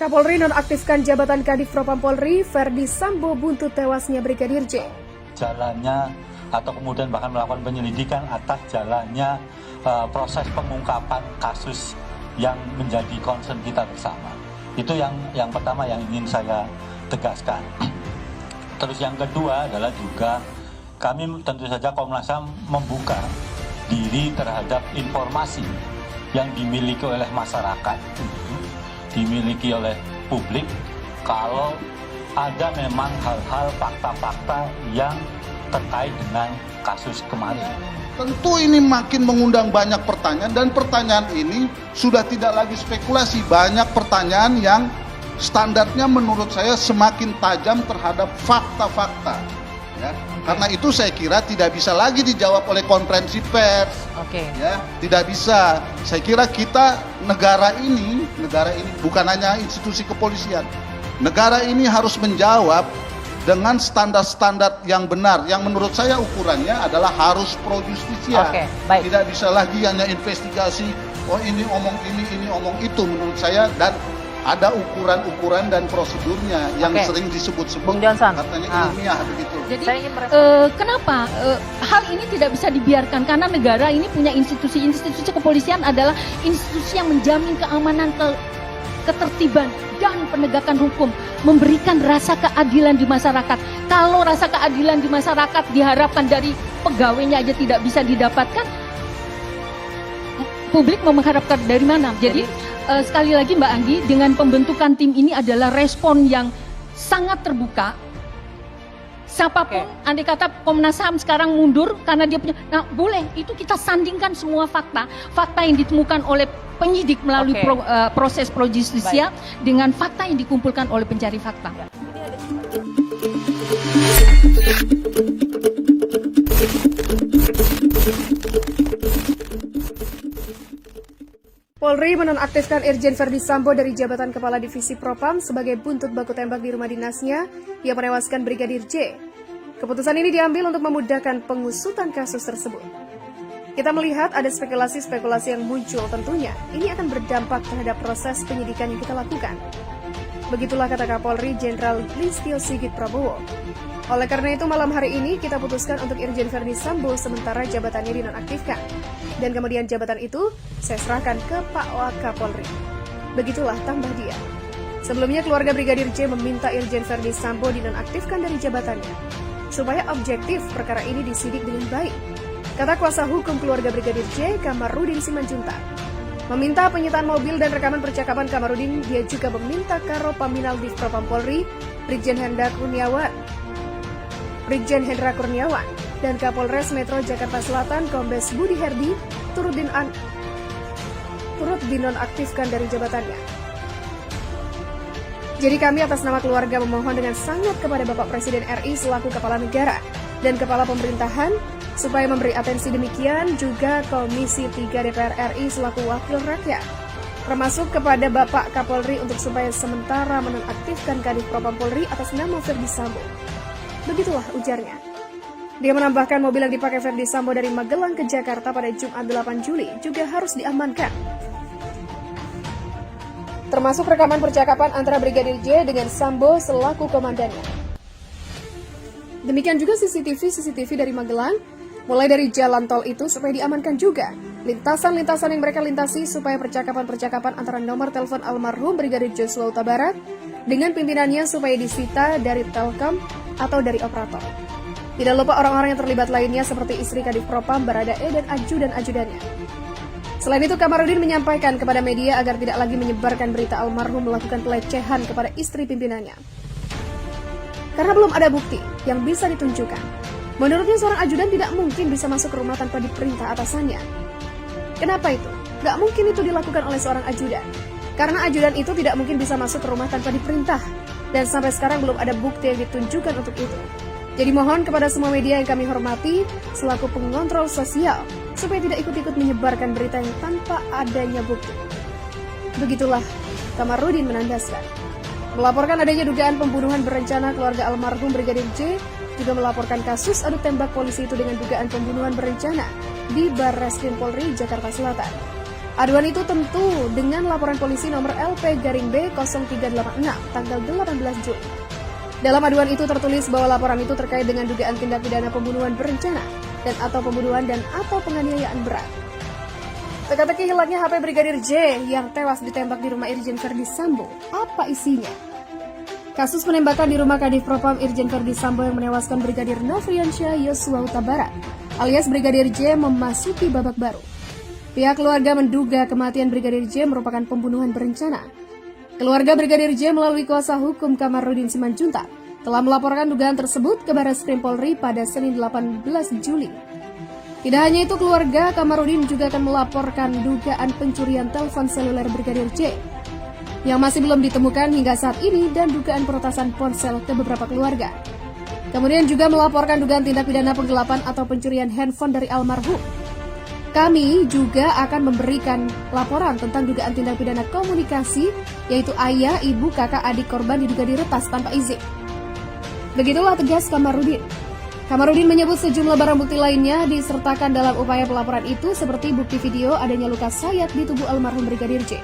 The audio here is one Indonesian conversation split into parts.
Kapolri nonaktifkan jabatan Kadif Propam Polri, Verdi Sambo buntut tewasnya Brigadir J. Jalannya atau kemudian bahkan melakukan penyelidikan atas jalannya proses pengungkapan kasus yang menjadi concern kita bersama. Itu yang pertama yang ingin saya tegaskan. Terus yang kedua adalah juga kami tentu saja Komnas HAM membuka diri terhadap informasi yang dimiliki oleh masyarakat, dimiliki oleh publik, kalau ada memang hal-hal fakta-fakta yang terkait dengan kasus kemarin. Tentu ini makin mengundang banyak pertanyaan, dan pertanyaan ini sudah tidak lagi spekulasi. Banyak pertanyaan yang standarnya menurut saya semakin tajam terhadap fakta-fakta. Ya. Karena itu saya kira tidak bisa lagi dijawab oleh konferensi pers. Ya, tidak bisa. Saya kira kita negara ini bukan hanya institusi kepolisian. Negara ini harus menjawab dengan standar-standar yang benar, yang menurut saya ukurannya adalah harus pro justisia. Tidak bisa lagi hanya investigasi, oh ini omong ini omong itu, menurut saya. Dan ada ukuran-ukuran dan prosedurnya yang sering disebut-sebut katanya ilmiah begitu. Jadi kenapa hal ini tidak bisa dibiarkan? Karena negara ini punya institusi kepolisian adalah institusi yang menjamin keamanan, ketertiban dan penegakan hukum, memberikan rasa keadilan di masyarakat. Kalau rasa keadilan di masyarakat diharapkan dari pegawainya aja tidak bisa didapatkan, publik mau mengharapkan dari mana? Jadi sekali lagi Mbak Anggi, dengan pembentukan tim ini adalah respon yang sangat terbuka. Siapapun, andai kata Komnas HAM sekarang mundur karena dia punya, nah boleh, itu kita sandingkan semua fakta yang ditemukan oleh penyidik melalui proses pro justisia dengan fakta yang dikumpulkan oleh pencari fakta. Polri menonaktifkan Irjen Verdi Sambo dari jabatan Kepala Divisi Propam sebagai buntut baku tembak di rumah dinasnya yang menewaskan Brigadir J. Keputusan ini diambil untuk memudahkan pengusutan kasus tersebut. Kita melihat ada spekulasi-spekulasi yang muncul, tentunya ini akan berdampak terhadap proses penyidikan yang kita lakukan. Begitulah kata Kapolri Jenderal Listio Sigit Prabowo. Oleh karena itu malam hari ini kita putuskan untuk Irjen Verdi Sambo sementara jabatannya dinonaktifkan. Dan kemudian jabatan itu saya serahkan ke Pak Wakapolri. Begitulah tambah dia. Sebelumnya keluarga Brigadir J meminta Irjen Verdi Sambo dinonaktifkan dari jabatannya, supaya objektif perkara ini disidik dengan baik. Kata kuasa hukum keluarga Brigadir J, Kamarudin Simanjuntak. Meminta penyitaan mobil dan rekaman percakapan Kamarudin, dia juga meminta Karo Paminal Div Propam Polri, Brigjen Hendra Kurniawan, dan Kapolres Metro Jakarta Selatan Kombes Budi Herdi turut dinonaktifkan dari jabatannya. Jadi kami atas nama keluarga memohon dengan sangat kepada Bapak Presiden RI selaku Kepala Negara dan Kepala Pemerintahan supaya memberi atensi demikian juga Komisi 3 DPR RI selaku Wakil Rakyat, termasuk kepada Bapak Kapolri untuk supaya sementara menonaktifkan Kadif Propam Polri atas nama Verdi Sambo. Begitulah ujarnya. Dia menambahkan mobil yang dipakai Verdi Sambo dari Magelang ke Jakarta pada Jumat 8 Juli juga harus diamankan. Termasuk rekaman percakapan antara Brigadir J dengan Sambo selaku komandannya. Demikian juga CCTV dari Magelang, mulai dari jalan tol itu supaya diamankan juga. Lintasan-lintasan yang mereka lintasi supaya percakapan-percakapan antara nomor telepon almarhum Brigadir Joshua Huta Barat dengan pimpinannya supaya disita dari Telkom atau dari operator. Tidak lupa orang-orang yang terlibat lainnya seperti istri Kadif Propam, Baradae, dan ajudan-ajudannya. Selain itu, Kamarudin menyampaikan kepada media agar tidak lagi menyebarkan berita almarhum melakukan pelecehan kepada istri pimpinannya. Karena belum ada bukti yang bisa ditunjukkan. Menurutnya seorang ajudan tidak mungkin bisa masuk ke rumah tanpa diperintah atasannya. Kenapa itu? Gak mungkin itu dilakukan oleh seorang ajudan. Karena ajudan itu tidak mungkin bisa masuk ke rumah tanpa diperintah. Dan sampai sekarang belum ada bukti yang ditunjukkan untuk itu. Jadi mohon kepada semua media yang kami hormati selaku pengontrol sosial supaya tidak ikut-ikut menyebarkan berita yang tanpa adanya bukti. Begitulah Kamarudin menandaskan. Melaporkan adanya dugaan pembunuhan berencana keluarga almarhum Brigadir J, juga melaporkan kasus adu tembak polisi itu dengan dugaan pembunuhan berencana di Barreskrim Polri Jakarta Selatan. Aduan itu tentu dengan laporan polisi nomor LP-B0386 tanggal 18 Juli. Dalam aduan itu tertulis bahwa laporan itu terkait dengan dugaan tindak pidana pembunuhan berencana dan atau pembunuhan dan atau penganiayaan berat. Teka-teki hilangnya HP Brigadir J yang tewas ditembak di rumah Irjen Verdi Sambo. Apa isinya? Kasus penembakan di rumah Kadif Propam Irjen Verdi Sambo yang menewaskan Brigadir Nofriansyah Yosua Huta Barat alias Brigadir J memasuki babak baru. Pihak keluarga menduga kematian Brigadir J merupakan pembunuhan berencana. Keluarga Brigadir J melalui kuasa hukum Kamarudin Simanjuntak telah melaporkan dugaan tersebut ke Barreskrim Polri pada Senin 18 Juli. Tidak hanya itu, keluarga Kamarudin juga akan melaporkan dugaan pencurian telepon seluler Brigadir J yang masih belum ditemukan hingga saat ini dan dugaan peretasan ponsel ke beberapa keluarga. Kemudian juga melaporkan dugaan tindak pidana penggelapan atau pencurian handphone dari almarhum. Kami juga akan memberikan laporan tentang dugaan tindak pidana komunikasi, yaitu ayah, ibu, kakak, adik korban diduga diretas tanpa izin. Begitulah tegas Kamarudin. Kamarudin menyebut sejumlah barang bukti lainnya disertakan dalam upaya pelaporan itu seperti bukti video adanya luka sayat di tubuh almarhum Brigadir J.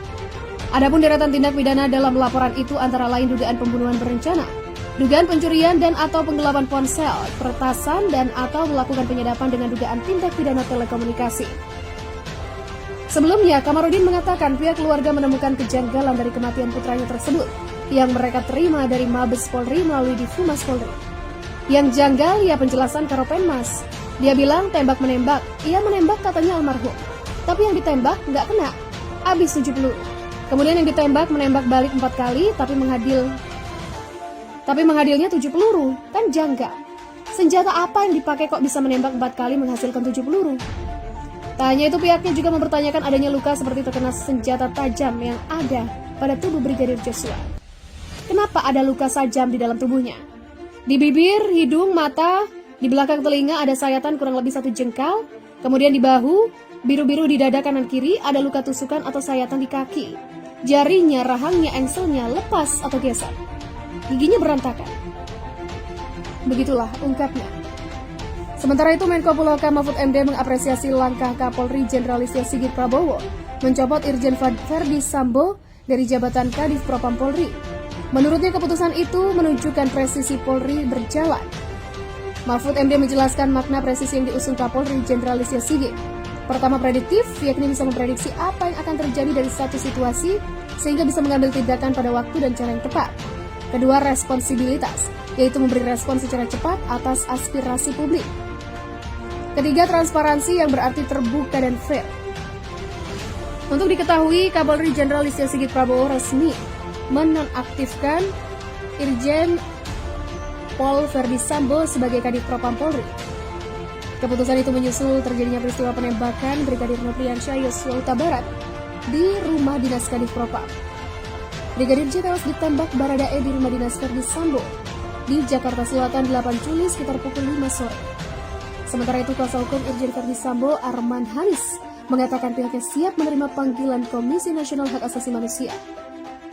Adapun deretan tindak pidana dalam laporan itu antara lain dugaan pembunuhan berencana, dugaan pencurian dan atau penggelapan ponsel, peretasan dan atau melakukan penyadapan dengan dugaan tindak pidana telekomunikasi. Sebelumnya, Kamarudin mengatakan pihak keluarga menemukan kejanggalan dari kematian putranya tersebut yang mereka terima dari Mabes Polri melalui Difumas Polri. Yang janggal ya penjelasan Karopenmas. Dia bilang tembak-menembak, ia menembak katanya almarhum. Tapi yang ditembak nggak kena, habis 7 peluru. Kemudian yang ditembak menembak balik 4 kali tapi menghadilnya 7 peluru, kan janggal. Senjata apa yang dipakai kok bisa menembak 4 kali menghasilkan 7 peluru? Tak hanya itu, pihaknya juga mempertanyakan adanya luka seperti terkena senjata tajam yang ada pada tubuh Brigadir Joshua. Kenapa ada luka tajam di dalam tubuhnya? Di bibir, hidung, mata, di belakang telinga ada sayatan kurang lebih 1 jengkal, kemudian di bahu, biru-biru di dada kanan kiri ada luka tusukan atau sayatan di kaki. Jarinya, rahangnya, engselnya lepas atau geser. Giginya berantakan. Begitulah ungkapnya. Sementara itu, Menko Polhukam Mahfud MD mengapresiasi langkah Kapolri Jenderal Listio Sigit Prabowo mencopot Irjen Verdi Sambo dari jabatan Kadif Propam Polri. Menurutnya keputusan itu menunjukkan presisi Polri berjalan. Mahfud MD menjelaskan makna presisi yang diusung Kapolri Jenderal Listio Sigit. Pertama, prediktif, yakni bisa memprediksi apa yang akan terjadi dari satu situasi sehingga bisa mengambil tindakan pada waktu dan cara yang tepat. Kedua, responsibilitas, yaitu memberi respon secara cepat atas aspirasi publik. Ketiga, transparansi yang berarti terbuka dan fair. Untuk diketahui, Kapolri Jenderal Listio Sigit Prabowo resmi menonaktifkan Irjen Pol Verdi Sambo sebagai Kadif Propam Polri. Keputusan itu menyusul terjadinya peristiwa penembakan Brigadir Nofriansyah Yosua Huta Barat di rumah dinas Kadif Propam. Brigadir J tewas ditembak Baradae di rumah dinas Verdi Sambo di Jakarta Selatan 8 Juli sekitar pukul 5 sore. Sementara itu, kuasa hukum Irjen Verdi Sambo Arman Hanis mengatakan pihaknya siap menerima panggilan Komisi Nasional Hak Asasi Manusia.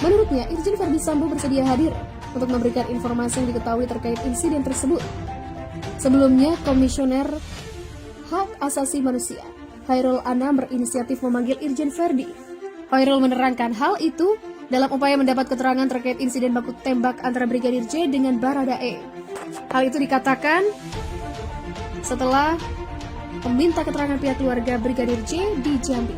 Menurutnya, Irjen Verdi Sambo bersedia hadir untuk memberikan informasi yang diketahui terkait insiden tersebut. Sebelumnya, Komisioner Hak Asasi Manusia Khairul Anam berinisiatif memanggil Irjen Verdi. Khairul menerangkan hal itu dalam upaya mendapat keterangan terkait insiden baku tembak antara Brigadir J dengan Baradae. Hal itu dikatakan setelah meminta keterangan pihak keluarga Brigadir J di Jambi.